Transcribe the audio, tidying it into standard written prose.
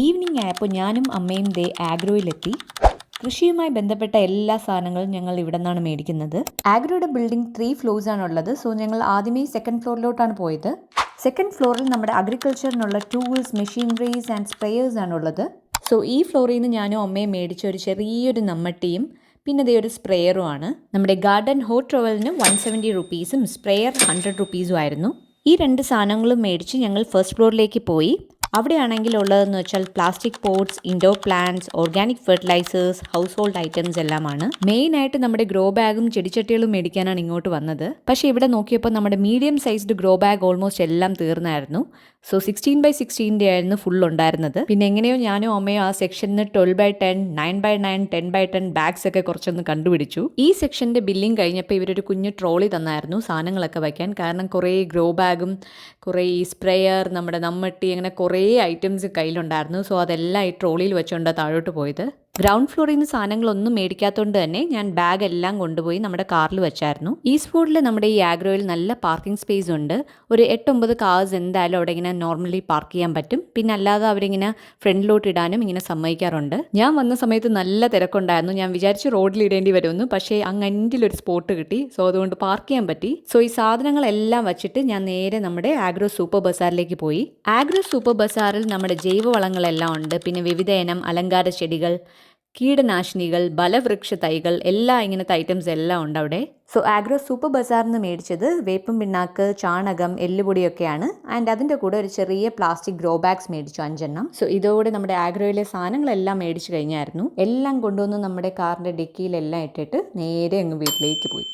Evening ആയപ്പോൾ ഞാനും അമ്മയും ദേ ആഗ്രോയിലെത്തി. കൃഷിയുമായി ബന്ധപ്പെട്ട എല്ലാ സാധനങ്ങളും ഞങ്ങൾ ഇവിടെ നിന്നാണ് മേടിക്കുന്നത്. ആഗ്രോയുടെ ബിൽഡിംഗ് 3 ഫ്ലോർസ് ആണുള്ളത്. സോ ഞങ്ങൾ ആദ്യമേ സെക്കൻഡ് ഫ്ലോറിലോട്ടാണ് പോയത്. സെക്കൻഡ് ഫ്ലോറിൽ നമ്മുടെ അഗ്രികൾച്ചറിനുള്ള ടൂൾസ്, മെഷീനറീസ് ആൻഡ് സ്പ്രേയേഴ്സ് ആണുള്ളത്. സോ ഈ ഫ്ലോറിൽ നിന്ന് ഞാനും അമ്മയും മേടിച്ച ഒരു ചെറിയൊരു നമ്മട്ടിയും പിന്നെ അതേ ഒരു സ്പ്രേയറും ആണ്. നമ്മുടെ ഗാർഡൻ ഹോട്ട് ട്രവലിന് 170 റുപ്പീസും സ്പ്രേയർ 100 റുപ്പീസും ആയിരുന്നു. ഈ 2 സാധനങ്ങളും മേടിച്ച് ഞങ്ങൾ ഫസ്റ്റ് ഫ്ലോറിലേക്ക് പോയി. അവിടെയാണെങ്കിൽ ഉള്ളതെന്ന് വെച്ചാൽ plastic pots, indoor plants, organic fertilizers, household items എല്ലാമാണ്. മെയിനായിട്ട് നമ്മുടെ ഗ്രോ ബാഗും ചെടിച്ചട്ടികളും മേടിക്കാനാണ് ഇങ്ങോട്ട് വന്നത്. പക്ഷേ ഇവിടെ നോക്കിയപ്പോൾ നമ്മുടെ medium sized grow bag almost എല്ലാം തീർന്നായിരുന്നു. സോ 16x16 ആയിരുന്നു ഫുൾ ഉണ്ടായിരുന്നത്. പിന്നെ എങ്ങനെയോ ഞാനോ അമ്മയോ ആ സെക്ഷനിൽ 12x10, 9x9, 10x10 ബാഗ്സ് ഒക്കെ കുറച്ചൊന്ന് കണ്ടുപിടിച്ചു. ഈ സെക്ഷന്റെ ബില്ലിംഗ് കഴിഞ്ഞപ്പോൾ ഇവരൊരു കുഞ്ഞു ട്രോളി തന്നായിരുന്നു സാധനങ്ങളൊക്കെ വയ്ക്കാൻ. കാരണം കുറേ ഗ്രോ ബാഗും കുറേ ഈ സ്പ്രേയർ, നമ്മുടെ നമ്മട്ടി, അങ്ങനെ കുറേ ഐറ്റംസ് കയ്യിലുണ്ടായിരുന്നു. സോ അതെല്ലാം ഈ ട്രോളിയിൽ വെച്ചുകൊണ്ട് താഴോട്ട് പോയത്. ഗ്രൗണ്ട് ഫ്ലോറിൽ നിന്ന് സാധനങ്ങളൊന്നും മേടിക്കാത്തതുകൊണ്ട് തന്നെ ഞാൻ ബാഗ് എല്ലാം കൊണ്ടുപോയി നമ്മുടെ കാറിൽ വെച്ചായിരുന്നു. ഈ സ്പോട്ടിൽ നമ്മുടെ ഈ ആഗ്രോയിൽ നല്ല പാർക്കിംഗ് സ്പേസ് ഉണ്ട്. ഒരു 8-9 കാർസ് എന്തായാലും അവിടെ ഇങ്ങനെ നോർമലി പാർക്ക് ചെയ്യാൻ പറ്റും. പിന്നെ അല്ലാതെ അവരിങ്ങനെ ഫ്രണ്ടിലോട്ട് ഇടാനും ഇങ്ങനെ സമ്മതിക്കാറുണ്ട്. ഞാൻ വന്ന സമയത്ത് നല്ല തിരക്കുണ്ടായിരുന്നു. ഞാൻ വിചാരിച്ചു റോഡിൽ ഇടേണ്ടി വരുമെന്ന്. പക്ഷേ അങ്ങ് എൻഡിലൊരു സ്പോട്ട് കിട്ടി. സോ അതുകൊണ്ട് പാർക്ക് ചെയ്യാൻ പറ്റി. സോ ഈ സാധനങ്ങളെല്ലാം വെച്ചിട്ട് ഞാൻ നേരെ നമ്മുടെ ആഗ്രോ സൂപ്പർ ബസാറിലേക്ക് പോയി. ആഗ്രോ സൂപ്പർ ബസാറിൽ നമ്മുടെ ജൈവവളങ്ങളെല്ലാം ഉണ്ട്. പിന്നെ വിവിധ ഇനം അലങ്കാര ചെടികൾ, കീടനാശിനികൾ, ബലവൃക്ഷ തൈകൾ, എല്ലാം ഇങ്ങനത്തെ ഐറ്റംസ് എല്ലാം ഉണ്ട് അവിടെ. സോ ആഗ്രോ സൂപ്പർ ബസാറിൽ നിന്ന് മേടിച്ചത് വേപ്പും പിണ്ണാക്ക്, ചാണകം, എല്ലുപൊടിയൊക്കെയാണ്. ആൻഡ് അതിൻ്റെ കൂടെ ഒരു ചെറിയ പ്ലാസ്റ്റിക് ഗ്രോ ബാഗ്സ് മേടിച്ചു 5 എണ്ണം. സോ ഇതോടെ നമ്മുടെ ആഗ്രോയിലെ സാധനങ്ങളെല്ലാം മേടിച്ചു കഴിഞ്ഞായിരുന്നു. എല്ലാം കൊണ്ടുവന്ന് നമ്മുടെ കാറിൻ്റെ ഡിക്കിയിലെല്ലാം ഇട്ടിട്ട് നേരെ അങ്ങ് വീട്ടിലേക്ക് പോയി.